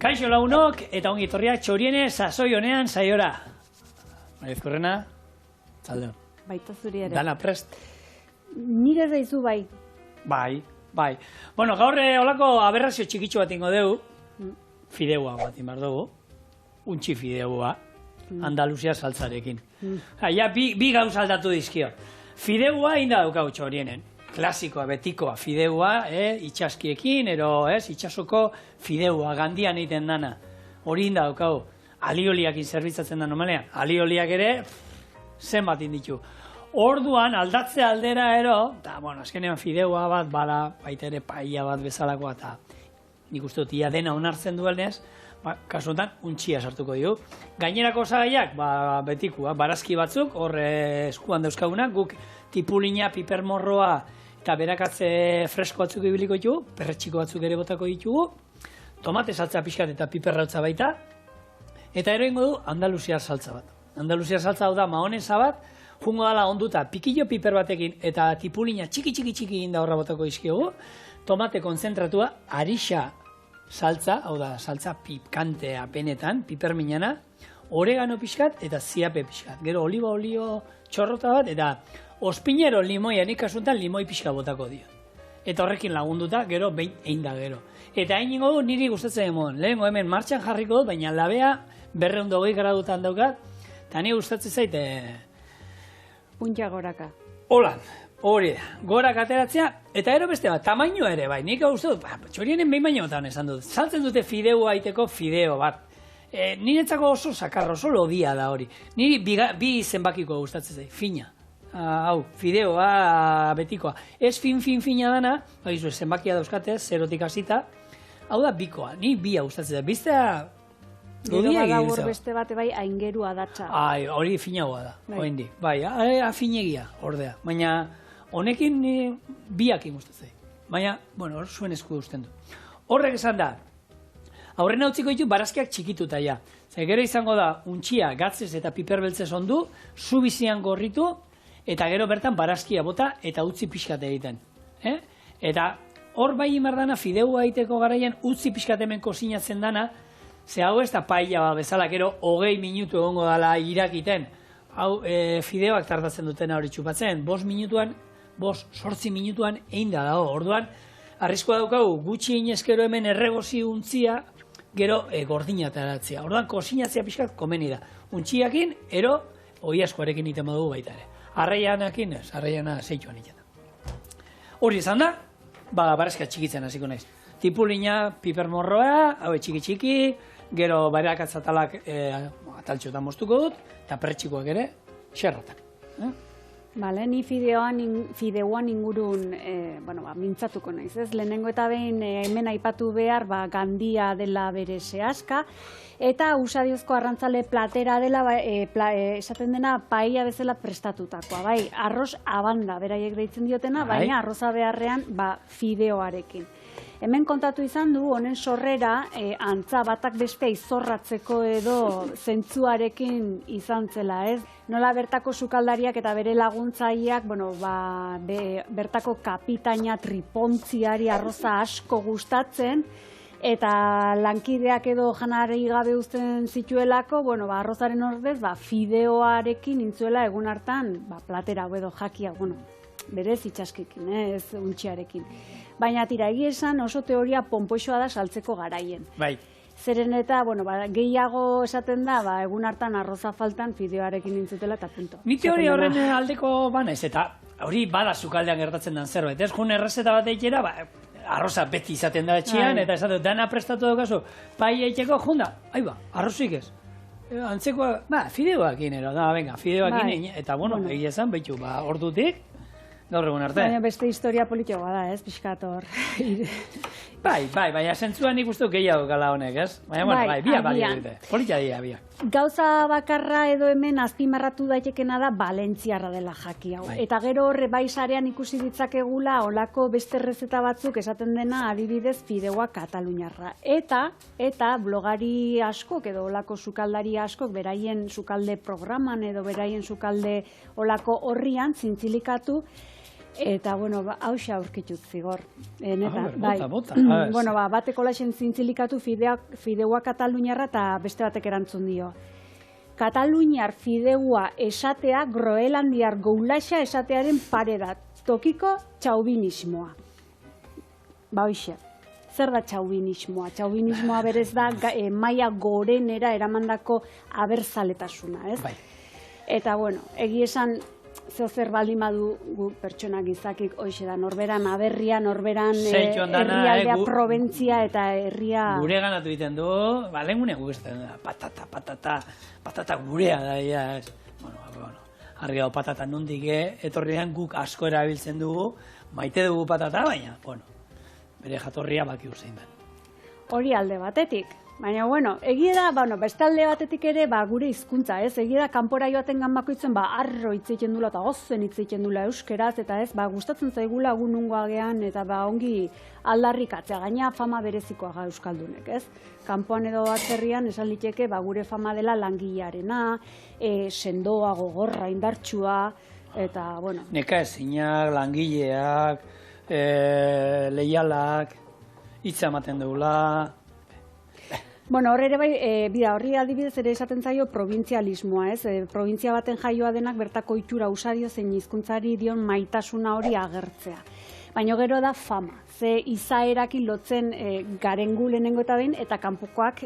Kaixo lagunok eta ongi etorriak txoriene sasoi honean saiora. Maizkorrena, txalde. Baita zuri ere. Dana prest. Nire zaizu bai. Bai. Bueno, gaur holako aberrazio txikitxo bat ingo dugu. Fideua bat inbar dugu. Untxi fideua. Andaluzia saltzarekin. Ja, bi gauz aldatu dizkio. Fideua inda daukau txorienen. Klasikoa, betikoa, fideua, itxaskiekin, itxasoko fideua, gandian egiten dana. Hori inda daukau. Alioliakin zerbitzatzen da normalean. Alioliak ere, zenbat inditu. Orduan, aldatze aldera eta, azkenean fideua bat, bada, baita ere paia bat bezalakoa, eta nik uste dut ia dena onartzen duelnez, kasu honetan, untxia sartuko dugu. Gainerako osagaiak, betikua, barazki batzuk, hor eskuan dauzkagunak, guk tipulina, pipermorroa, eta berakatze fresko batzuk ibiliko ditugu, perretxiko batzuk ere botako ditugu, tomate saltza pixkat eta piperrautza baita, eta ingo du Andaluziar saltza bat. Andaluziar saltza hau da mahonesa bat, jungo dala onduta pikillo piper batekin eta tipulina txiki inda horra botako izkiogu, tomate konzentratua, arixa saltza, hau da saltza pikantea penetan, piperminana, oregano pixkat eta ziape pixkat. Gero oliba olio txorrota bat eta ospinero limoia, nik kasuntan limoi pixka botako dio. Eta horrekin lagunduta, gero behin egin da gero. Eta hain ingo du niri gustatzen emon. Lehengo hemen martxan jarriko dut, baina labea 220 gradutan daukat, eta nire gustatzen zaite... Puntia goraka. Holan, hori da. Gorak ateratzea, eta ero beste bat, tamaino ere bai. Nik hau uste dut, txorienen behin bainotan esan dut. Saltzen dute fideo aiteko fideo bat. Niretzako oso sakarro, oso lodia da hori. Niri bi zenbakiko gustatzen zait, fina. Hau, fideoa betikoa. Ez fina dana, zenbakia dauzkatez, zerotik hasita. Hau da bikoa, ni bia gustatzen da. Biztea, lodia egin zau. Beste bate bai, aingerua datza. Hori finagoa da, oendik. Bai, afinegia, ordea. Baina, honekin biakin gustatzen. Baina, hor zuen esku usten du. Horrek esan da, aurrena utziko ditu barazkiak txikituta ja. Gero izango da, untxia, gatzez eta piperbeltzez ondu, zu bizian gorritu, eta gero bertan barazkia bota eta utzi pixkat egiten. Eta hor bai imardana fideua egiteko garaian utzi pixkat hemen kozinatzen dana, ze hau ez da paella bezala, gero 20 minutu egongo dala irakiten. Hau fideoak tardatzen dutena hori txupatzen, 8 minutuan egin da dago. Orduan, arriskoa daukagu gutxi inezkero hemen erregozi untzia, gero gordina ateratzea. Orduan, kozinatzea pixkat komeni da. Untxiakin, ero, oi askoarekin iten modugu baita ere. Arraianakin ez, arraiana zeituan iten. Hori izan da, barazka txikitzen hasiko naiz. Tipulina, pipermorroa, hau txiki, gero bareakatzatalak ataltxotan moztuko dut, eta perretxikoak ere, xerratak. Bale, ni fideoan ingurun mintzatuko naiz, ez? Lehenengo eta behin hemen aipatu behar gandia dela bere sehaska, eta usadiozko arrantzale platera dela esaten dena paella bezala prestatutakoa, bai, arroz abanda beraiek deitzen diotena, baina arroza beharrean fideoarekin. Hemen kontatu izan du, honen sorrera, antza batak beste izorratzeko edo zentzuarekin izan zela, ez? Nola bertako sukaldariak eta bere laguntzaileak, bertako kapitaina tripontziari arroza asko gustatzen, eta lankideak edo janari gabe uzten zituelako, arrozaren ordez, fideoarekin intzuela egun hartan, platera edo jakia, berez itxaskikin, ez untxiarekin. Baina tira, egia esan oso teoria ponpoixoa da saltzeko garaien. Bai. Zeren eta, gehiago esaten da, egun hartan arroza faltan fideoarekin nintzutela eta punto. Ni teoria horren aldeko banaiz, eta hori bada sukaldean gertatzen den zerbait. Ez jun errezeta bat eitera, arroza beti izaten da etxian, eta esaten dana prestatu daukazu, pai eiteko junda, arrozik ez. Antzekoa, fideoakin ero, fideoakin, eta egia esan, behitu, ordutik, gaur egun arte. Baina beste historia politikoa da, ez, pixkator. Baina zentzuan nik uste gehiago gala honek, ez? Baina, bia dute, politia bia. Gauza bakarra edo hemen azpimarratu daitekena da Valentziarra dela jaki hau. Eta gero horre bai sarean ikusi ditzakegula olako beste errezeta batzuk esaten dena adibidez fideua Kataluniarra. Eta blogari askok edo olako sukaldari askok beraien sukalde programan edo beraien sukalde olako horrian zintzilikatu Eta, bueno, hauxe aurkitut zigor. Neta, bota. Bueno, bateko laxen zintzilikatu fideua kataluniarra eta beste batek erantzun dio. Kataluniar fideua esatea groenlandiar goulaxa esatearen pare da. Tokiko txaubinismoa. Hoxe. Zer da txaubinismoa? Txaubinismoa berez da maila gorenera eramandako abertzaletasuna, ez? Bai. Eta, bueno, egi esan zer baldin badu gu pertsonak izakik hoxe da, norberan aberria, norberan herrialdea, probentzia eta herria... Gure ganatu egiten du, lehengune guk ez da, patata gurea da, ez. Bueno, argi hau patata nondik etorrian guk asko erabiltzen dugu, maite dugu patata, baina, bueno, bere jatorria baki urzein da. Hori alde batetik. Baina, bueno, egia da, beste alde batetik ere, gure hizkuntza, ez? Egia da, kanpora joaten bakoitzen, arro hitz egiten dula eta gozen hitz egiten dula euskeraz, eta ez, gustatzen zaigula gunungo agean, eta ongi aldarrikatzea, gaina fama berezikoa ga euskaldunek, ez? Kanpoan edo atzerrian, esan liteke, gure fama dela langilearena, sendoa, gogorra, indartsua, eta, bueno... Nekaezinak, langileak, leialak, hitza ematen dugula... Bueno, hor ere bai, horri adibidez ere esaten zaio probintzialismoa, ez? Probintzia baten jaioa denak bertako itxura usadio zein hizkuntzari dion maitasuna hori agertzea. Baina gero da fama, ze izaerakin lotzen garen gu lehenengo eta behin, eta kanpokoak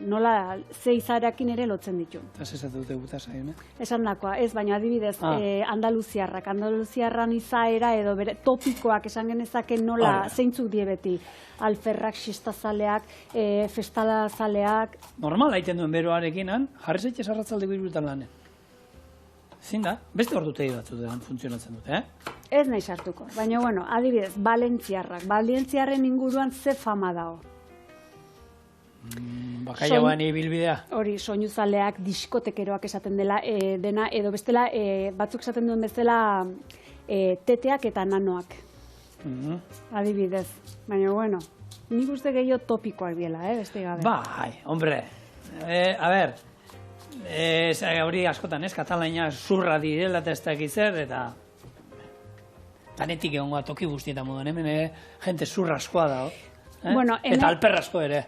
nola ze izaerakin ere lotzen ditu. Eta zezatu dute guta zaion, Esan dakoa, ez, baina adibidez Andaluziarran izaera edo topikoak esan genezake nola zeintzuk die beti. Alferrak, xistazaleak, festalazaleak... Normal haiten duen beroarekin, jarri zaitez arratzaldeko iruretan lanen. Zin da, beste ordutegi batzutean funtzionatzen dute, Ez nahi sartuko, baina, bueno, adibidez, Valentziarrak. Valentziarren inguruan ze fama dago. Bakaiagoan ibilbidea. Hori, soinuzaleak, diskotekeroak esaten dena, edo bestela, batzuk esaten duen bezala, teteak eta nanoak. Adibidez. Baina, bueno, nik uste gehiago topikoak biela, beste gabe. Bai, hombre. A ber, hori askotan ez, Katalaina zurra direla eta ez dakit zer, eta tanetik egongoa toki guztietan moduan, hemen jente zurra askoa da, eta alperra asko ere.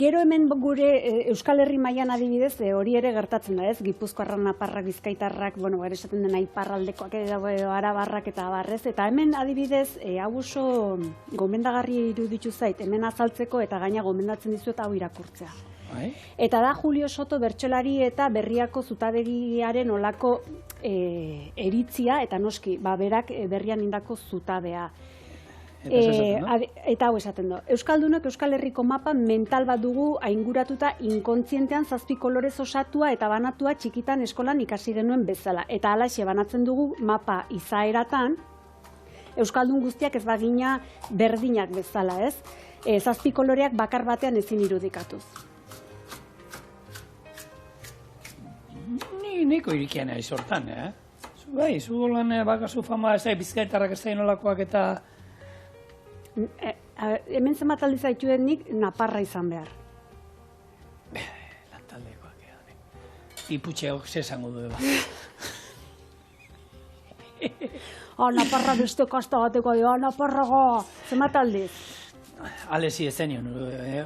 Gero hemen gure Euskal Herri mailan adibidez, hori ere gertatzen da, ez? Gipuzkoarrak, naparrak, bizkaitarrak, ere esaten dena iparraldekoak edo arabarrak eta abarrez, eta hemen adibidez, hau oso gomendagarri iruditu zait, hemen azaltzeko eta gaina gomendatzen dizuet hau irakurtzea. Eta da Julio Soto bertsolari eta Berriako zutabegiaren olako eritzia, eta noski, berak berrian indako zutabea. Eta hau esaten du. Euskaldunok Euskal Herriko mapa mental bat dugu ainguratuta inkontzientean 7 kolorez osatua eta banatua txikitan eskolan ikasi genuen bezala. Eta halaxe banatzen dugu mapa izaeratan, Euskaldun guztiak ez bagina berdinak bezala, ez? 7 koloreak bakar batean ezin irudikatuz. Niko irikian aiz hortan, Bai, zu holan bakazu fama ez da, bizkaitarrak ez da inolakoak eta... Hemen zenbat aldiz haituen nik naparra izan behar. Lantaldekoak edan. Iputxeok zesango du eba. Naparra beste kasta bateko dio, naparrago, zenbat aldiz? Alesi ez zenion,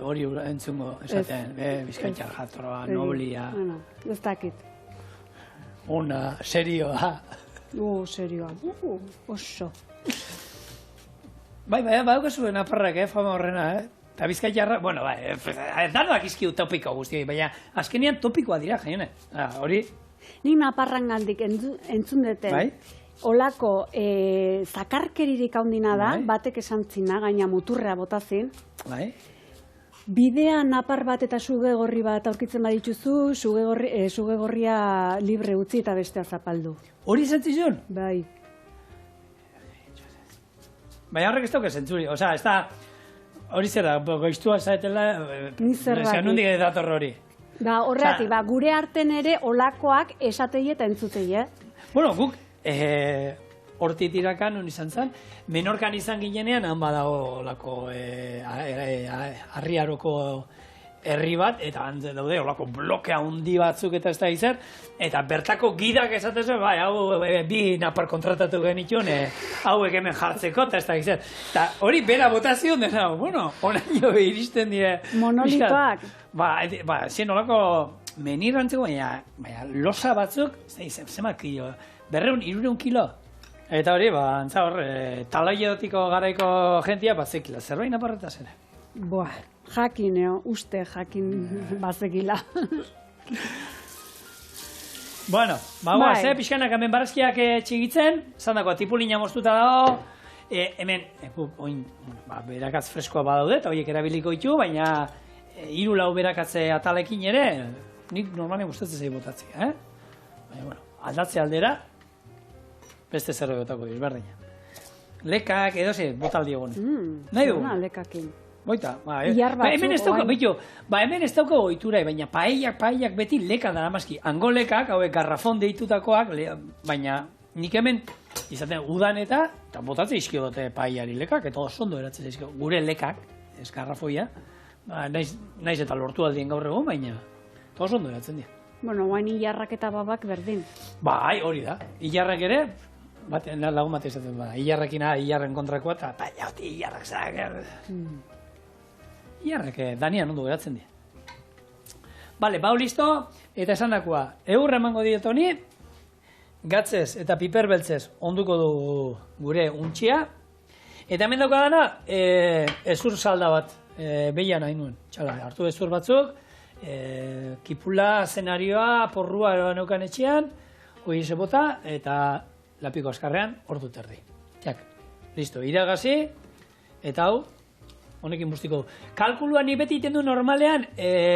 hori entzungo esaten, bizkaitar jatorra, noblia. Ez dakit. Ona, serioa. Serioa, oso. Bai, badaukazu naparrak, fama horrena, Eta bizkaitarra, bueno, danoak izki topiko guztiak, baina azkenean topikoa dira, jaione. Hori... Nik naparran gandik entzun duten, olako zakarkeririk handina da, batek esan zina, gaina muturrea botazin. Bidea napar bat eta sugegorri bat aurkitzen badituzu, sugegorria libre utzi eta bestea zapaldu. Hori izan zizun? Bai. Baina horrek ez dauka zentzuri, ez da, hori zera, goiztua zaetela, nondik dator hori. Horregatik, gure arten ere olakoak esatei eta entzutei, Bueno, guk, hortit irakan, non izan zen, menorkan izan ginenean, han badago olako harriaroko herri bat, eta daude olako bloke handi batzuk eta ez da izan, eta bertako gidak esatezu, bai, hau bi napar kontratatu genituen, hauek hemen jartzeko, eta ez da izan. Eta hori bera botazio dena, bueno, oraino iristen dire. Monolitoak. Ba, zien olako menirrantzeko, baina losa batzuk, ez da izan, zema kilo, 200-300 kilo. Eta hori, antza hor, talaidotiko garaiko jentia, zekila, zerbait naparretaz ere. Boa, jakin, uste jakin bazekila. Bueno, pixkanak hemen barazkiak txigitzen, zan dako, tipulina moztuta dago, hemen, berakatz freskoa badaude, eta horiek erabiliko ditu, baina 3-4 berakatze atalekin ere, nik normalen gustatzen zei botatzi, Baina, bueno, aldatze aldera, beste zerrogotako disberdina. Lekak, edo ze, botaldi egon. Nahi dugu? Lekakin. Boita, hemen ez dauka ohitura, baina paellak beti leka dara maski. Hango lekak, hauek garrafon deitutakoak, baina nik hemen izaten udan eta botatzen izkio dute paellari lekak, eta oso ondo eratzen izkio. Gure lekak, ez garrafoia, naiz eta lortu aldien gaur egon, baina oso ondo eratzen dira. Bueno, guain hilarrak eta babak berdin. Bai, hori da. Hilarrak ere, lagun bat izaten bada. Hilarren kontrakoa, eta paella hoti hilarrak zara. Iarrak, Danian ondo geratzen dira. Bale, bau listo, eta esan dakoa, eurra emango diet honi, gatzez eta piper beltzez onduko du gure untxia, eta hemen dauka dana, ezur salda bat, behian nahi nuen. Txala, hartu ezur batzuk, kipula, zenarioa, porrua eroan etxean, hori bota, eta lapiko askarrean, ordu terdi. Jak, listo, iragazi, eta hau, honekin bustiko du. Kalkulua ni beti iten du normalean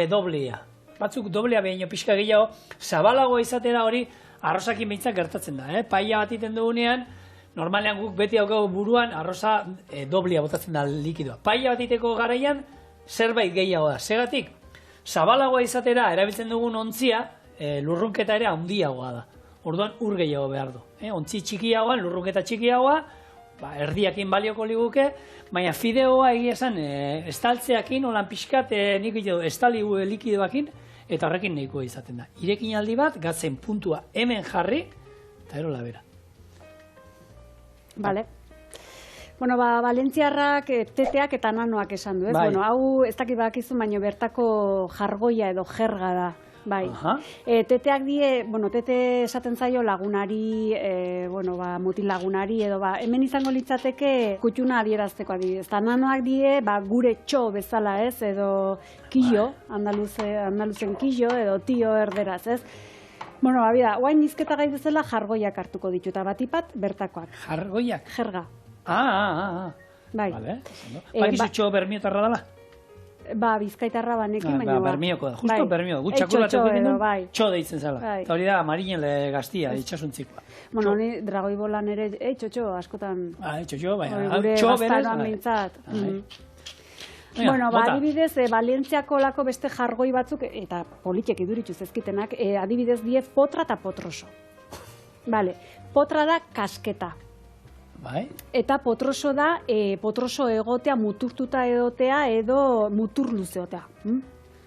doblea. Batzuk doblea behin pixka gehiago, zabalagoa izatera hori arrozakin behintzak gertatzen da. Paella bat iten dugunean, normalean guk beti haukagu buruan arroza doblea botatzen da likidoa. Paella bat iteko garaian zerbait gehiago da. Segatik, zabalagoa izatera erabiltzen dugun ontzia, lurrunketa ere handiagoa da. Orduan ur gehiago behar du. Ontzi txikiagoan, lurrunketa txikiagoa, erdiakin balioko liguke, baina fideoa egia esan estaltzeakin, holan pixkat, nik egiten estali likidoakin, eta horrekin nahikoa izaten da. Irekin aldi bat, gatzen puntua hemen jarri, eta erola bera. Bale. Bueno, valentziarrak teteak eta nanoak esan du, ez? Bueno, hau ez dakit bakizu, baina bertako jargoia edo jerga da. Bai, teteak die, tete esaten zaio lagunari, mutil lagunari, edo hemen izango litzateke kutxuna adierazteko adibidez. Eta nanoak die, gure txo bezala ez, edo killo, andaluzen killo, edo tio erderaz ez. Bueno, guain izketa gai bezala jargoiak hartuko ditu, eta batipat bertakoak. Jargoiak? Jerga. Bai. Bakizu txo bermiotarra dela? Bizkaitarra banekin, baina bermioko da, justo bermioko. Gut txakur batzuk egin txo deitzen zela. Eta hori da, marinele gaztia, itxasuntzikoa. Bueno, honi dragoi bolan ere, txotxo, askotan. Txotxo, baina, txo berez. Bueno, adibidez, Valentziako lako beste jargoi batzuk, eta politiek idurituz ezkitenak, adibidez diez potra eta potroso. Potra da kasketa. Eta potroso da, potroso egotea, muturtuta egotea edo mutur luzeotea.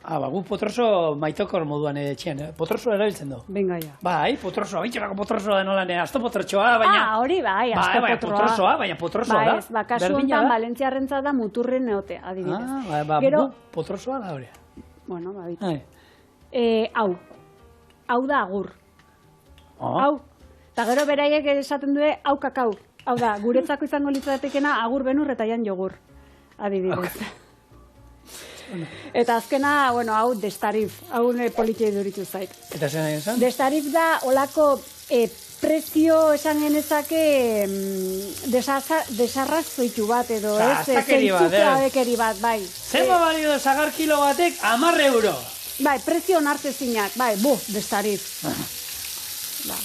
Gu potroso maitokor moduan etxean, potroso erabiltzen du. Benga, ja. Potroso, bitxorako potrosoa denolan, asto potrosoa, baina... Hori asto potrosoa. Baina potrosoa da. Kasu honetan Valentziarrentza da muturren egotea, adibidez. Potrosoa da hori. Bueno, hau da agur. Hau. Eta gero beraiek esaten du, hau kakau. Hau da, guretzako izango litzatekena agur benur eta jan jogur, adibidez. Eta azkena, hau destarif, hau politia iduritu zait. Eta zen nahi esan? Destarif da, olako prezio esan genezake desarrazoitu bat edo, ez? Zentzuke bat, bai. Zenba balio zagar kilo batek, 10 euro. Bai, prezio onartezinak, bai, destarif.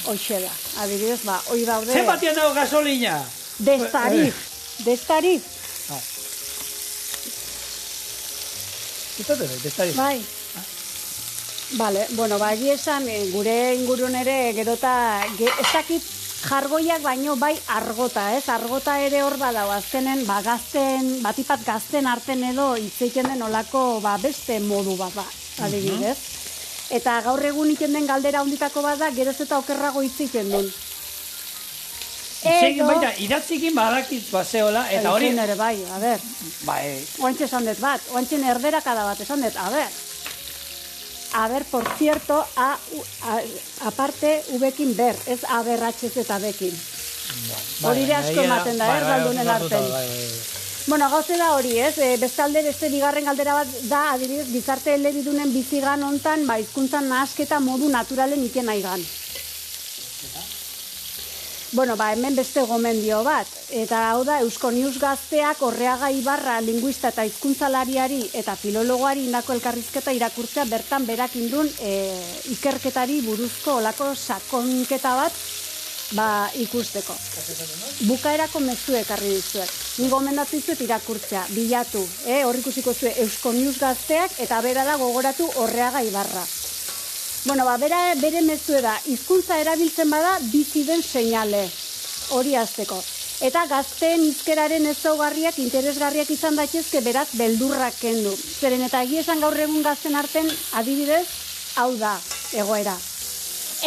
Hoxe da, adibidez, hoi daude... Zer batian dago gasolina? Destarif. Destarif. Bai. Bale, egia esan, gure ingurun ere, gerota, ez dakit jargoiak baino bai argota, ez? Argota ere hor badau, azkenen, gazten, batipat gazten arten edo itzeiten den olako, beste modu bat, adibidez. Eta gaur egun iten den galdera honditako bat da, geroz eta okerrago itzeiten duen. Itzekin baita, idatzikin badakit bazeola, eta hori... Ere bai, a ber. Oantxe esan dut bat, oantxe erderakada bat esan dut, a ber. A ver, por cierto, aparte, ubekin ber, ez aberratxez eta bekin. Hori de asko ematen da, erbaldunen arten. Bueno, gauze da hori, ez? Bestalde, beste bigarren galdera bat da, adibidez, gizarte elebidunen bizigan hontan, hizkuntzan nahasketa modu naturalen iken aigan. Bueno, hemen beste gomendio bat, eta hau da, Eusko News Gazteak Orreaga Ibarra linguista eta hizkuntzalariari eta filologoari indako elkarrizketa irakurtzea bertan berak indun ikerketari buruzko olako sakonketa bat ikusteko. Bukaerako mezue ekarri dizuet. Ni gomendatu dizuet irakurtzea, bilatu, hor ikusiko zuen Eusko News Gazteak eta bera da gogoratu Orreaga Ibarra. Bueno, bere mezue da, hizkuntza erabiltzen bada bizi den seinale, hori azteko. Eta gazteen hizkeraren ezaugarriak interesgarriak izan daitezke beraz beldurrak kendu. Zeren eta egia esan gaur egun gazten arten adibidez, hau da, egoera.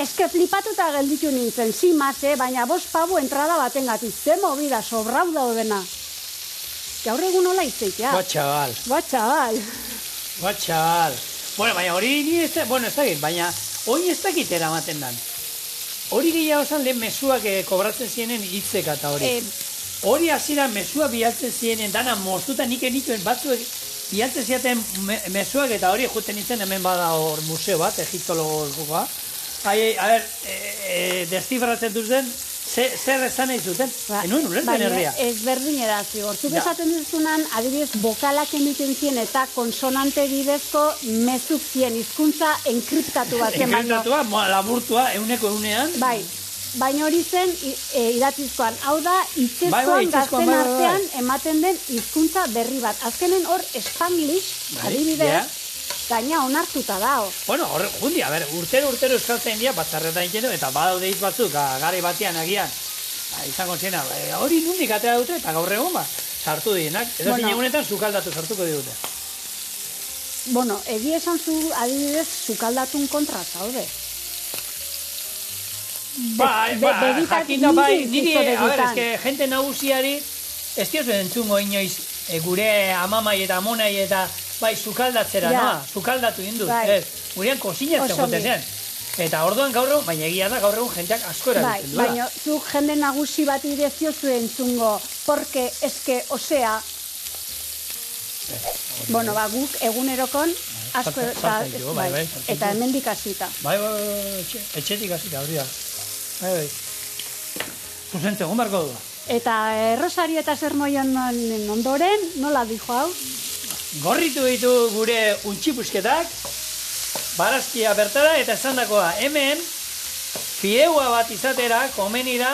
Eske flipatuta gelditu nintzen, baina 5 pavo entrada baten gati, ze movida, sobrau daudena. Gaur egun nola izteitea. Batxabal. Bueno, baina hori ni ez dakit, baina hori ez dakit eramaten dan. Hori gehiago zan lehen mezuak kobratzen zienen hitzek eta hori. Hori hasira mesua bilatzen zienen, dana moztuta nik enituen batzuek bilatzen ziaten mezuak eta hori juten nintzen hemen bada hor museo bat, egiptologoa. A ber, destifratzen duzen, zer esan nahi zuten? Enuen ulertzen herria. Ez berdin edazi, hortzuk esaten duzunan, adibidez, bokalak emiten zien eta konsonante bidezko mezuk zien, hizkuntza enkriptatu bat. Enkriptatua, laburtua, egunean. Bai, baina hori zen idatzizkoan. Hau da, itxezkoan gazten artean ematen den hizkuntza berri bat. Azkenen hor, Spanglish, adibidez, gaina onartuta dao. Bueno, jundi, a ber, urtero euskaltzen dira, batzarretan ikenu, eta badaude hitz batzuk, gare batean agian, izango ziena, hori nundik atera dute, eta gaur egon sartu dienak, edo zinegunetan sukaldatu sartuko digute. Bueno, egia esan zu, adibidez, sukaldatun kontra zaude. Jakinda niri, a ber, eske, jente nagusiari, ez diozu entzungo inoiz, gure amamai eta amonai eta sukaldatzera, noa, sukaldatu induz, ez, gurean kozinatzen jote zen. Eta orduan gaur egun, baina egia da gaur egun jenteak asko erabiltzen duela. Baina zu jende nagusi bat irezio zuen entzungo, porque eske, osea, bueno, guk egunerokon asko, eta hemendik hasita. Bai, etxetik hasita, hori da. Bai. Zuzentzen, egun barko du. Eta Rosari eta Sermoion ondoren, nola dijo hau? Gorritu ditu gure untxipusketak, barazkia bertara, eta esandakoa, hemen, fideua bat izatera, komeni da,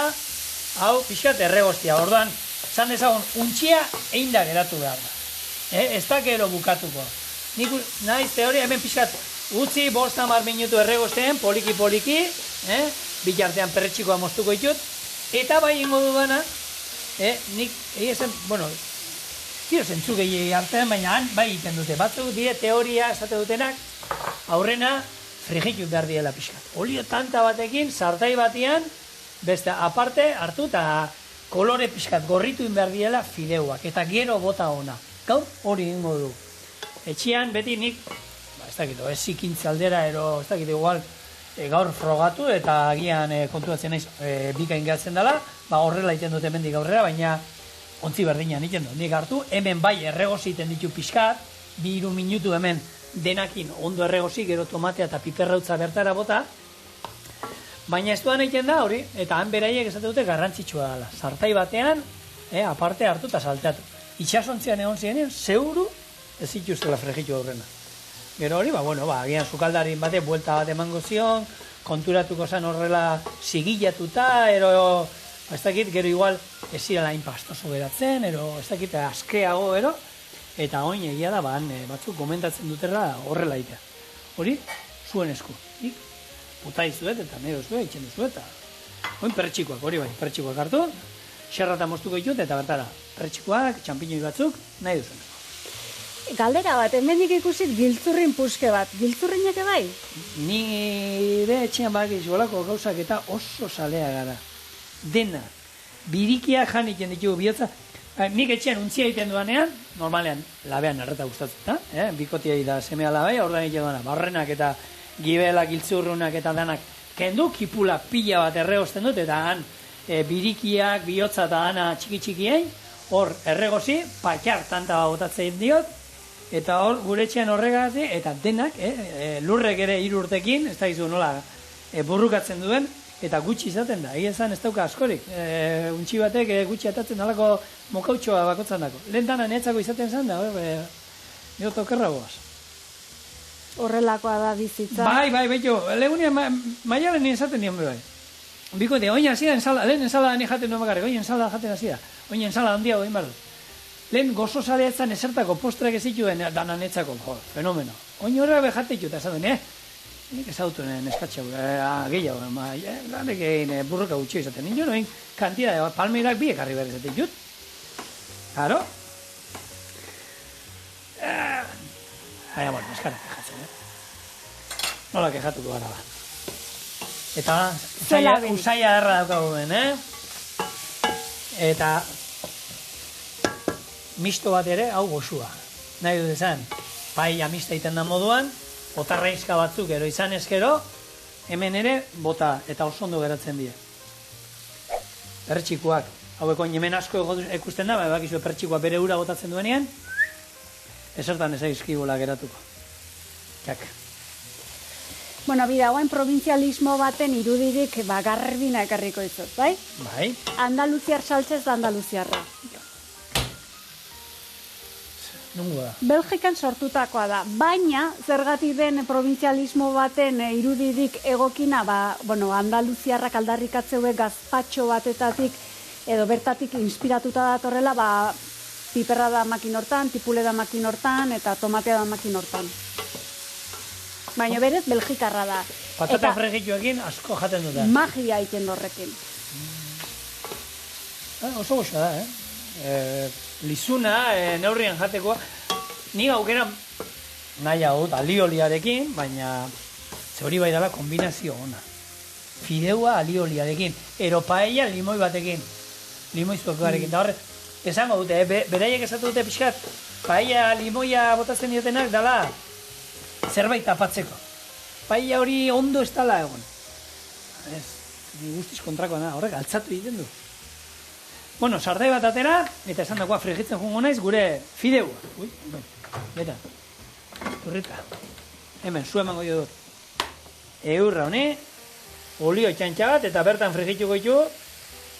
hau, pixkat erregostia. Orduan, esan dezagun, untxia egin da geratu behar da. Ez da gero bukatuko. Nik nahiz teoria, hemen pixkat, utzi, 5-10 minutu erregosteen, poliki, bitartean perretxikoa moztuko ditut, eta bai ingo dudana, nik, egin bueno, zio zentzu gehi artean, baina han bai egiten dute. Batzuk dire teoria esate dutenak, aurrena frigitu behar diela pixkat. Olio tanta batekin, sartai batean, beste aparte hartu eta kolore pixkat gorritu behar diela fideuak. Eta gero bota ona. Gaur hori ingo du. Etxean beti nik, ez dakit, ez zikintza aldera, ez dakit, igual, gaur frogatu eta agian kontuatzen naiz bikain gehatzen dela, horrela iten dute mendik aurrera, baina ontzi berdinan iten du. Nik hartu, hemen bai erregozi iten ditu pixkat, 2 minutu hemen denakin ondo erregozi, gero tomatea eta piperrautza bertara bota, baina ez duan egiten da hori, eta han beraiek esate dute garrantzitsua dela. Sartai batean, aparte hartu eta salteatu. Itxasontzian egon zirenean, zeuru ez zituztela fregitu aurrena. Gero hori, agian sukaldarin bate, buelta bat emango zion, konturatuko zen horrela zigillatuta, ez dakit, gero igual ez zirela inpastoso geratzen, ez dakit, askeago, eta oin egia da, batzuk komentatzen dutera horrela itea. Hori, zuen esku. Nik, puta izuet, eta nero zuet, itxen duzuet, Oin perretxikoak, hori bai, perretxikoak hartu, xerrata moztuko ditut, eta bertara, perretxikoak, txampiñoi batzuk, nahi duzen. Galdera bat, hemendik ikusit giltzurrin puske bat. Giltzurrinak bai? Nire etxean bakiz golako gauzak eta oso salea gara. Dena. Birikia jan iten ditugu bihotza. Nik etxean untzia egiten duanean, normalean labean erreta gustatzen, bikotiai da semea labai, ordan egiten duana. Barrenak eta gibelak, giltzurrunak eta danak kendu, kipula pila bat erregosten dut, eta han birikiak, bihotza eta dana txiki-txikiei, hor erregozi, patxar tanta botatzen diot, eta hor gure etxean horregatik, eta denak, lurrek ere 3 urtekin, ez da gizu nola burrukatzen duen, eta gutxi izaten da, egia esan ez dauka askorik. Untxi batek gutxi atatzen alako mokautxoa bakotzan dako. Lehen dana netzako izaten zen da, nio tokerra boaz. Horrelakoa da bizitza. Bai, jo, legunean maialen nien esaten nion bai. Biko de, oin hasi da ensala, lehen ensalada ni jaten nuen bakarrik, oin ensalada jaten hasi da, oin ensalada handia oin bardu. Lehen gozo zalea etzan esertako postreak ez zituen danan etzako, fenomeno. Oin horrela behateik eta esan duen, nik ez autu neskatxau, gehiago, garek egin burroka gutxio izaten. Nio noin, kantida, palmeirak biek harri behar izaten jut. Claro? Bueno, eskara kejatzen, Nola kejatuko gara ba. Eta, usaia erra daukagu ben, Eta, misto bat ere, hau goxua. Nahi dut esan, paella mista egiten da moduan, otarraizka batzuk ero izan ezkero, hemen ere bota eta oso ondo geratzen die. Pertxikoak, haueko hemen asko ikusten da, bakizu pertxikoa bere ura botatzen duenean, ezertan ez aizkigula geratuko. Jak. Bueno, bida, hauen provinzialismo baten irudirik garbina ekarriko izot, bai? Bai. Andaluziar saltza ez da andaluziarra. Nungo da. Belgikan sortutakoa da, baina zergatik den provinzialismo baten irudirik egokina, andaluziarrak aldarrikatzeuek gazpatxo batetatik edo bertatik inspiratuta datorrela, piperra da makin hortan, tipule da makin hortan, eta tomatea da makin hortan. Baina berez, belgikarra da. Patata fregituekin asko jaten dut da. Magia egiten horrekin. Oso goxa da, Lizuna, neurrian jatekoa. Ni aukera nahi hau, alioliarekin, baina hori bai dela kombinazio ona. Fideua alioliarekin, ero paella limoi batekin. Limoi zuakoarekin. Da horre, esango dute, beraiek esatu dute pixkat, paella limoia botatzen diotenak dala zerbait tapatzeko. Paella hori ondo ez dala egon. Ez, guztiz kontrakoa da, horrek altzatu egiten du. Bueno, sardai bat atera, eta esan dagoa frigitzen jungo naiz, gure fideua. Ui, bera, turrita. Hemen, zu emango dut. Eurra honi, olio txantxa bat, eta bertan frigituko ditu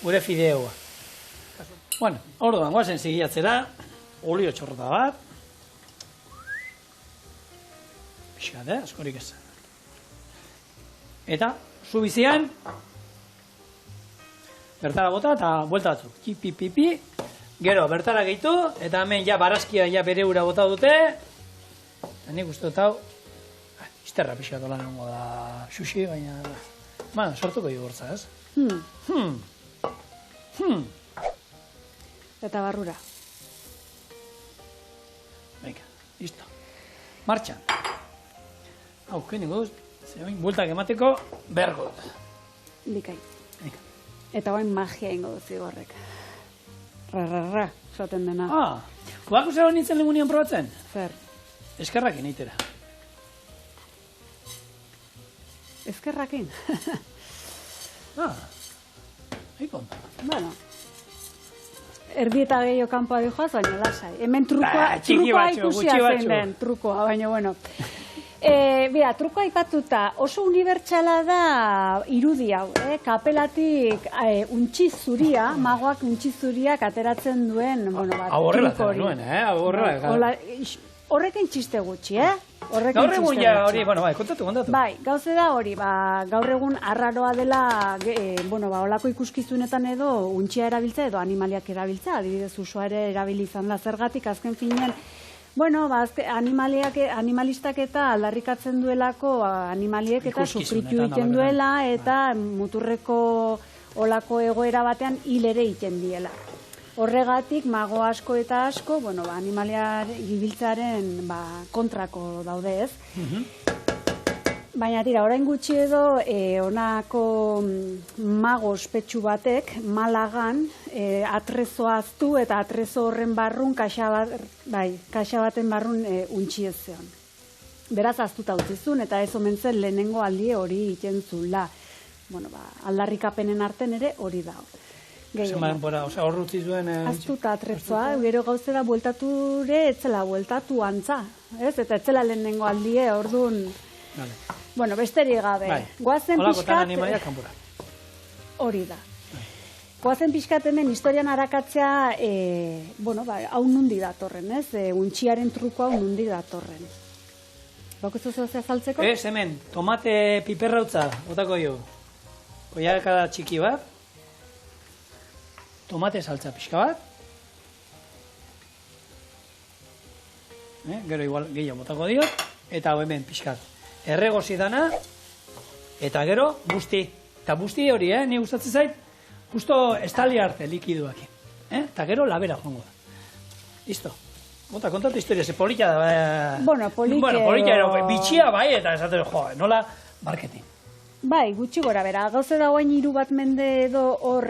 gure fideua. Bueno, orduan, guazen zigiatzera, olio txorrota bat. Pixkat, askorik ez. Eta, zu bizian, bertara bota eta buelta batzuk. Pipi, gero, bertara gehitu, eta hemen ja barazkia ja bere ura bota dute. Eta nik uste dut hau, izterra pixka dola nengo da sushi, baina, sortuko dugu bortza, ez? Eta barrura. Venga, listo. Martxan. Hau, keniko duz, bueltak emateko, bergo. Likai. Eta guain magia ingo dut zigorrek. Ra, soten dena. Guako zer hori nintzen lemunian probatzen? Zer? Eskerrakin eitera. Eskerrakin? Ikon. Bueno. Erdieta gehiago kanpoa dihoaz, baina lasai. Hemen trukoa ikusia zein den, trukoa, baina bueno. Bera, trukoa aipatuta, oso unibertsala da irudi hau, kapelatik untxi zuria, magoak untxi zuriak ateratzen duen, horrela zen nuen, horrekin txiste gutxi, Gaur egun ja hori, kontatu. Bai, gauze da hori, gaur egun arraroa dela, olako ikuskizunetan edo untxia erabiltzea edo animaliak erabiltzea, adibidez usua ere erabili izan da zergatik, azken finean, animalistak eta aldarrikatzen duelako animaliek eta sufritu egiten duela eta muturreko olako egoera batean hil ere iten diela. Horregatik, mago asko eta asko, animaliar gibiltzaren kontrako daude ez. Baina tira, orain gutxi edo, honako mago ospetsu batek, Malagan, atrezo aztu eta atrezo horren barrun, kaxa baten barrun untxi ez zeon. Beraz, aztuta utzizun, eta ez omen zen lehenengo aldie hori iten zula. Aldarrikapenen arten ere hori da. Zenbaren pora, hor utzi zuen... Aztuta atrezoa, gero gauzera bueltature, etzela bueltatu antza. Eta etzela lehenengo aldie, orduan... Besterik gabe. Goazen pixkat... Hori da. Goazen pixkat hemen historian arakatzea, hau nundi datorren, ez? Untxiaren truko hau nundi datorren. Bakuzu zozea saltzeko? Ez, hemen, tomate piperrautza, botako jo. Koiakada txiki bat. Tomate saltza pixka bat. Gero igual gehiago botako dio. Eta hau hemen pixkat. Erregozi dana, eta gero, busti. Eta busti hori, ni gustatzen zait, justo estali arte likiduak. Eta gero, labera joango da. Listo. Bota, kontatu historia, ze polita da. Polita, bitxia bai, eta esaten, nola, marketing. Bai, gutxi gora bera. Gauze dagoen 3 bat mende edo hor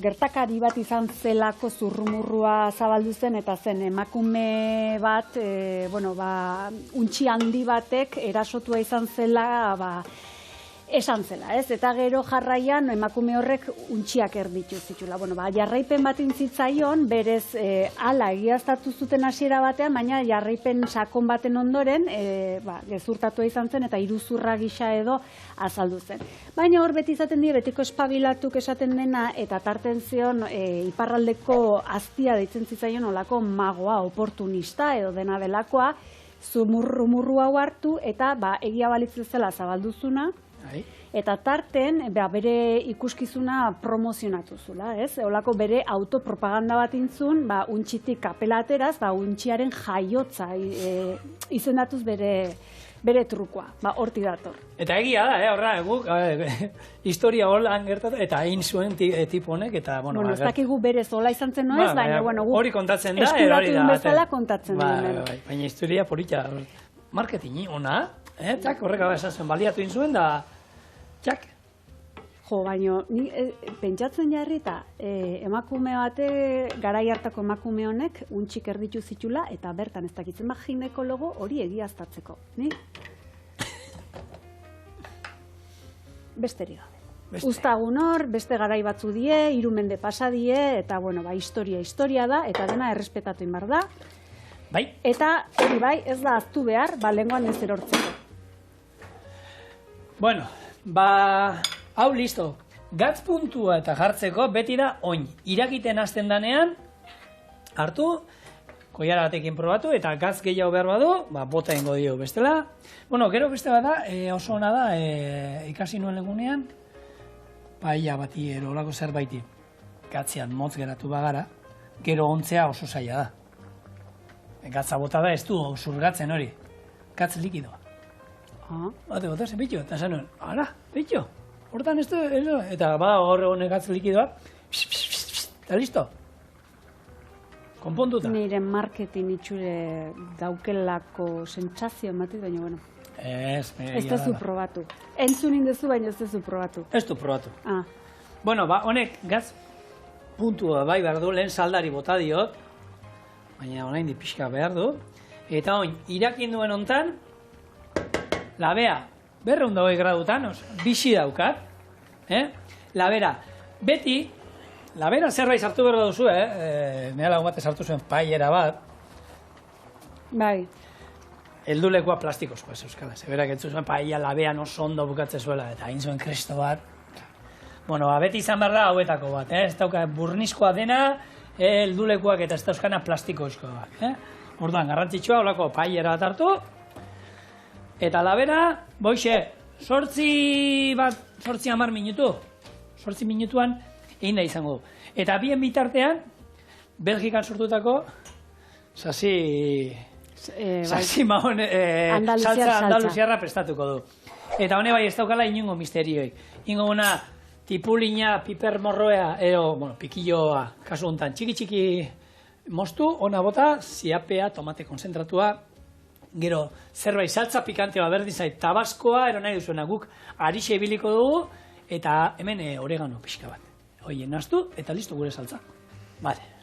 gertakari bat izan zelako zurrumurrua zabaldu zen, eta zen emakume bat, untxi handi batek erasotua izan zela, esan zela, ez? Eta gero jarraian emakume horrek untxiak erditu zitula. Jarraipen bat intzitzaion, berez ala egiaztatu zuten hasiera batean, baina jarraipen sakon baten ondoren, gezurtatua izan zen eta iruzurra gisa edo azaldu zen. Baina hor beti izaten die, betiko espabilatuk esaten dena, eta tarten zion iparraldeko aztia deitzen zitzaion olako magoa, oportunista edo dena delakoa, zumurru hau hartu, eta egia balitz zela zabalduzuna, eta tarten bere ikuskizuna promozionatu zula, ez? Olako bere autopropaganda bat intzun, untxitik kapelateraz, untxiaren jaiotza izendatuz bere trukoa, horti dator. Eta egia da, horra, guk, historia holan gertatu, eta egin zuen tipo honek, eta, ez dakigu berez hola izan zen noez, baina, guk hori kontatzen da, eskuratu duen bezala kontatzen duen. Baina historia polita, marketingi, ona, horrek esan zuen, baliatu inzuen, da, txak. Baina, pentsatzen jarri eta emakume bate, garai hartako emakume honek, untxik erditu zitula, eta bertan ez dakitzen ginekologo hori egiaztatzeko. Besterik gabe. Uztagun hor, beste garai batzu die, 3 mende pasa die, eta, historia da, eta dena errespetatu inbar da. Bai. Eta, hori bai, ez da aztu behar, lenguan ez erortzeko. Hau listo, gatz puntua eta jartzeko beti da oin. Irakiten hasten danean, hartu, koiaratekin probatu, eta gatz gehiago behar badu, bota ingo dio bestela. Gero beste bat da, oso ona da, ikasi nuen legunean, paella bati, olako zerbaiti, gatzean motz geratu bagara, gero ontzea oso zaila da. Gatza bota da, ez du, zurgatzen hori, gatz likidoa. Bota zen bitxo, eta zen nuen, ara, bitxo. Hortan ez du, eta horre honek gatz likidoa, eta listo. Konpontuta. Nire marketing itxure daukelako sentsazio ematik, baina, Ez duzu probatu. Entzun indezu, baina ez duzu probatu. Ez du probatu. Honek gatz puntua bai behar du, lehen saldari bota diot, baina orain pixka behar du, eta oin, irakin duen hontan, labea, 220 gradutan, bizi daukat, labera, beti, labera zerbait sartu behar duzu, nire lagun bat sartu zuen paiera bat, bai, heldulekoa plastikozkoa ez euskala, zeberak entzu zuen paella labean oso ondo bukatze zuela, eta egin zuen kresto bat, beti izan behar da hauetako bat, ez dauka burnizkoa dena, heldulekoak eta ez dauzkana plastikozkoak, orduan, garrantzitsua, holako paella bat hartu, eta labera, boixe, 8 minutu, 8 minutuan egin da izango du. Eta bien bitartean, Belgikan sortutako, sasi mahon, saltza andaluziarra prestatuko du. Eta hone bai ez daukala inongo misterioik. Ingo guna, tipulina, piper morroea, pikilloa, kasu honetan, txiki moztu, ona bota, ziapea, tomate konzentratua, gero zerbait saltza pikantea berdin zait, tabaskoa, ero nahi duzuena guk, arixe ibiliko dugu, eta hemen oregano pixka bat. Hoien naztu, eta listo gure saltza. Vale.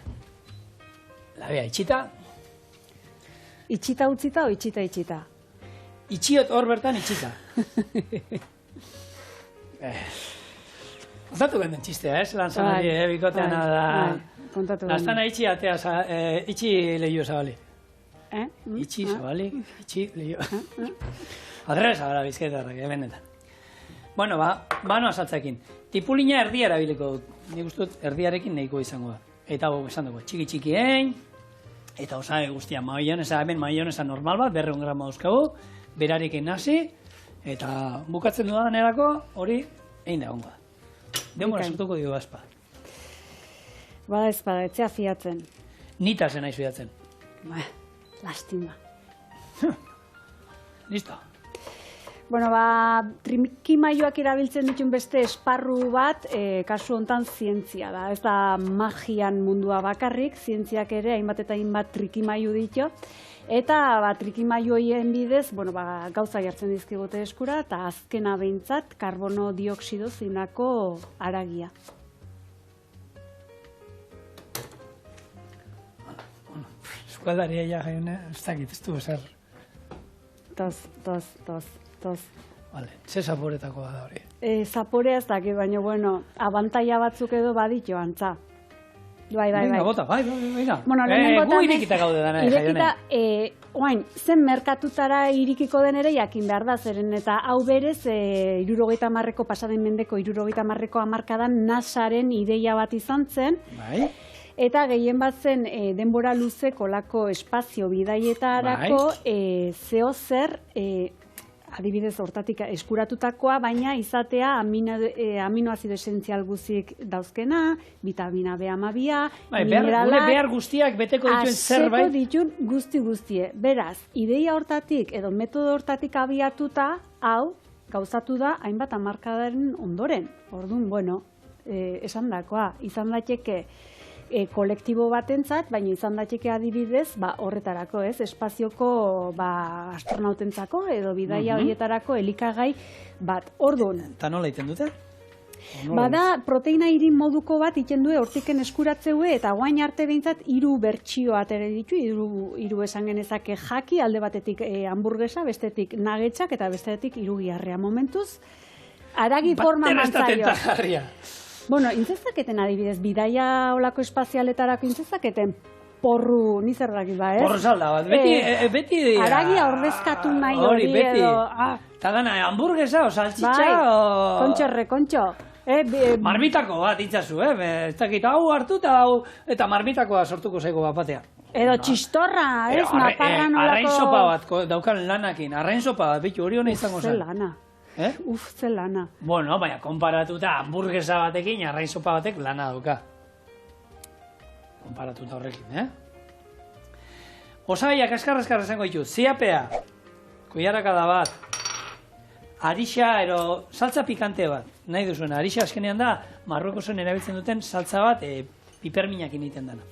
Labea, itxita. Itxita utzita o itxita? Itxiot hor bertan itxita. Kontatu benden txistea, ez? Lanzanari, bikotean da... Kontatu benden. Lastana itxi atea, itxi lehio zabali. Itxi zabali, itxi lehio. Adrez, abara bizkaitarrak, benetan. Bueno, banoa saltzakin. Tipulina erdiara biliko dut. Nik uste dut erdiarekin nahiko izango da. Eta esan dugu, txiki-txikien, eta osagai guztia maionesa, hemen maionesa normal bat, 200 gramo dauzkagu, berarekin hasi, eta bukatzen dudan erako hori egin da gongo da. Denbora sortuko dio espada. Bada espada, etzea fiatzen. Nita zen nahi fiatzen. Lastima. Listo. Bueno, trikimaioak erabiltzen ditun beste esparru bat, kasu hontan zientzia da. Ez da magian mundua bakarrik, zientziak ere hainbat eta hainbat trikimailu ditu. Eta trikimailu horien bidez, gauza jartzen dizkigute eskura, eta azkena behintzat karbono dioksido zinako haragia. Eskualdaria ja jaiune, ez dakit, ez du ezer. Toz. Vale, ze zaporetakoa da hori? Zaporea ez dakit, baina, abantaia batzuk edo baditu antza. Bai. Venga, bota, bai. Bueno, gu irikita gaude dana, jaione. Oain, zen merkatutara irikiko den ere jakin behar da, zeren eta hau berez, 70ko, pasaden mendeko 70ko hamarkadan NASAren ideia bat izan zen. Bai. Eta gehien bat zen denbora luzeko lako espazio bidaietarako zeo zer, adibidez hortatik eskuratutakoa, baina izatea aminoazido esentzial guzik dauzkena, vitamina B12, mineralak, gure behar guztiak beteko dituen zerbait. Aseko dituen guztie. Beraz, ideia hortatik edo metodo hortatik abiatuta, hau gauzatu da hainbat hamarkadaren ondoren. Orduan, esan dakoa, izan daiteke kolektibo batentzat, baina izan daiteke adibidez, horretarako, espazioko astronautentzako edo bidaia horietarako elikagai bat. Orduan. Eta nola iten dute? Bada, proteina irin moduko bat iten du hortiken eskuratzeue, eta guain arte behintzat 3 bertsio atere ditu, 3 esan genezake jaki, alde batetik hamburguesa, bestetik nuggetsak eta bestetik hirugiarrea momentuz. Aragi forma mantzaio. Bueno, intzezaketen adibidez, bidaia olako espazialetarako intzezaketen porru, nizerdakit ba, ez? Porru salda bat, beti... Aragia ordezkatu nahi hori edo... Eta gana, hamburguesa o saltxitxa o... Kontxo. Marmitako bat itzazu, ez dakit hau hartu eta marmitakoa sortuko zaigo bat batea. Edo txistorra, ez? Naparra nolako... Arrain sopa bat daukan lanakin, arrain sopa bat, bitu hori hona izango zen. Lana. Ze lana. Bueno, baina, konparatuta hamburguesa batekin, arrain sopa batek lana dauka. Konparatuta horrekin, Osagaiak askarra esango ditu, ziapea, koiarakada bat, arixa, saltza pikante bat, nahi duzuena. Arixa azkenean da, Marruekosen erabiltzen duten saltza bat, piperminakin egiten dena.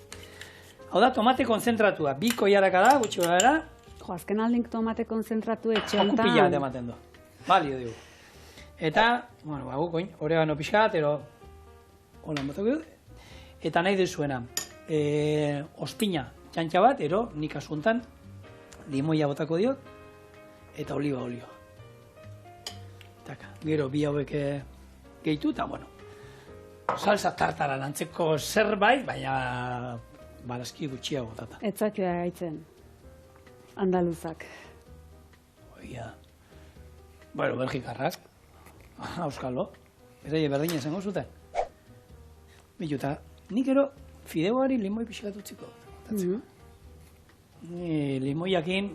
Hau da, tomate konzentratua, 2 koiarakada, gutxi gara. Azken aldink tomate konzentratu etxe honetan. Okupila bat ematen du. Balio dugu. Eta, gukoin, oregano pixkat, holan batako du. Eta nahi duzuena, ospina txantxa bat, nik asuntan, limoia botako diot, eta oliba olio. Gero bi hauek gehitu, eta salsa tartaran antzeko zerbait, baina barazki gutxia botata. Etzatu da gaitzen, andaluzak. Oia. Belgikarrak, auskalo, berdina esango zuten. Bitu, eta nik fideuari limoi pixkat utziko. Limoiakin,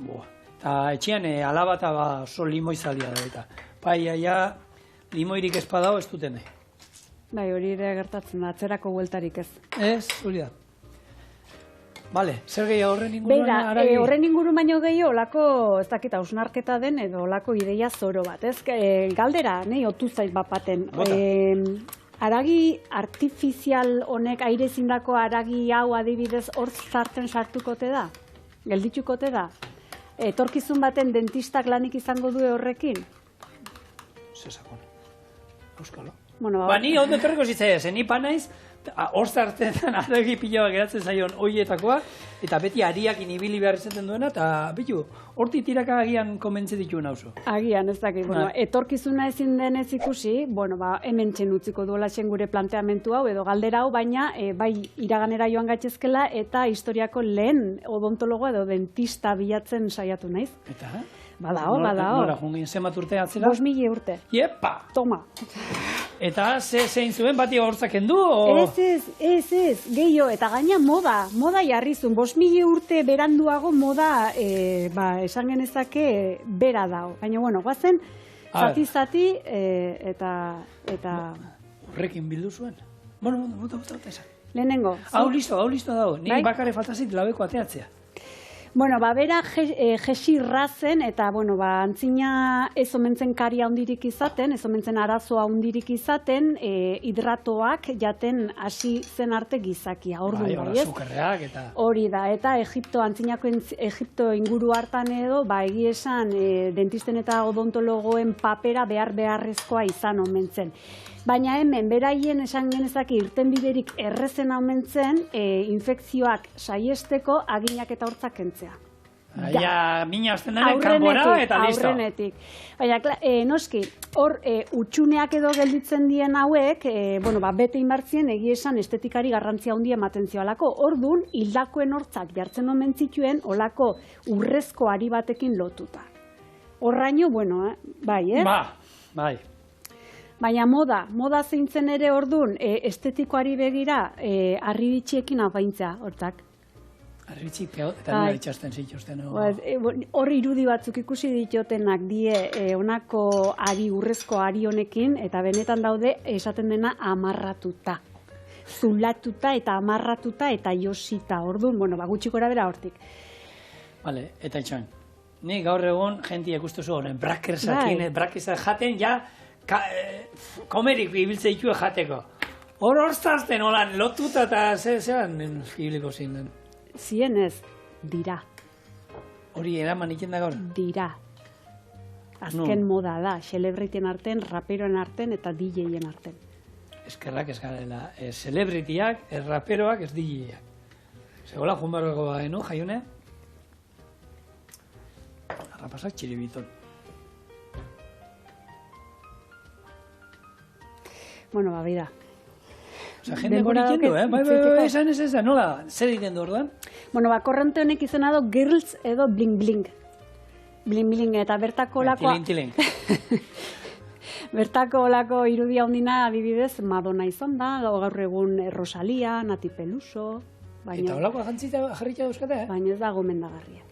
eta etxean alaba eta oso limoi zalia da eta. Paiaia, limoirik espadao ez duten nahi. Bai, hori ere gertatzen da, atzerako bueltarik ez. Ez, hori da. Bale, zer gehiago horren inguruan aragi? Beira, horren ingurun baino gehiago, olako, ez dakit, hausnarketa den, edo olako ideia zoro bat, ez? Galdera, nahi, otu zait bat baten. Aragi artifizial honek, aire zindako aragi hau adibidez hor zartzen sartukote da? Gelditukote da? Etorkizun baten dentistak lanik izango du horrekin? Zesakon. Euskalo. Bueno, Ba, ni ondo etorriko zitzaiaz, ni panaiz, hor zartetan aragi pila geratzen zaion oietakoa, eta beti ariakin ibili behar izaten duena, eta bitu, hortik tiraka agian komentze ditu nauzu. Agian, ez dakit, bueno, etorkizuna ezin denez ikusi, bueno, ba, hemen utziko duela gure planteamentu hau, edo galdera hau, baina bai iraganera joan gaitezkela, eta historiako lehen odontologo edo dentista bilatzen saiatu naiz. Eta, Badao. Nola jungin zemat urte atzera? 5.000 urte. Iepa! Toma. Eta zein zuen bati gaurtzaken du? Ez, gehiago, eta gaina moda jarrizun, 5.000 urte beranduago moda, esan genezake bera dao. Baina, bueno, guazen, zati, eta... Horrekin bildu zuen? Bueno, bota esan. Lehenengo. Hau listo dago, ni bakare faltazit labeko ateatzea. Bueno, bera jesirra zen, eta, bueno, antzina ez omentzen karia handirik izaten, ez omentzen arazoa handirik izaten, hidratoak jaten hasi zen arte gizakia. Bai, hori azukarreak eta... Hori da, eta antzinako Egipto inguru hartan edo, egi esan, dentisten eta odontologoen papera beharrezkoa izan omentzen. Baina hemen, beraien esan genezake irtenbiderik errezena omentzen, infekzioak saiesteko aginak eta hortzak kentzea. Ja, mina azten denen kanpora eta listo. Aurrenetik. Baina, noski, hor, utxuneak edo gelditzen dien hauek, bete inbartzien egia esan estetikari garrantzia handia ematen zioalako. Ordun hildakoen hortzak jartzen omen zituen, olako urrezko ari batekin lotuta. Horraino, bai, ez? Bai. Baina moda zeintzen ere ordun estetikoari begira harribitxiekin apaintzea, hortzak. Harribitxik eta nola itxasten zituzten. Hor irudi batzuk ikusi ditutenak die honako urrezko ari honekin, eta benetan daude esaten dena amarratuta. Zulatuta eta amarratuta eta josita, ordun, gutxi gora bera hortik. Vale, eta itxan, ni gaur egun jentia ikustu zuen, brakersakin, jaten ja, komerik ibiltze ditue jateko. Hor zazten holan lotuta eta zean ibiliko zinen. Zienez, dira. Hori eraman iken da gaur? Dira. Azken moda da, celebritien arten, raperoen arten eta DJen arten. Eskerrak ez garela, celebritiak, raperoak, ez DJak. Segola junbarroko baino, jaione? Arrapasak txiribiton. Bida. Osa, jende hori ikendu, Bai, esan, nola, zer ikendu orduan? Korronte honek izena do Girls edo Bling Bling. Bling Bling, eta bertako olako... Tilin. Bertako olako irudia ondina adibidez Madonna izan da, gaur egun Rosalia, Nati Peluso... Eta olako ajantzita jarritia dauzkate, Baina ez da gomendagarria.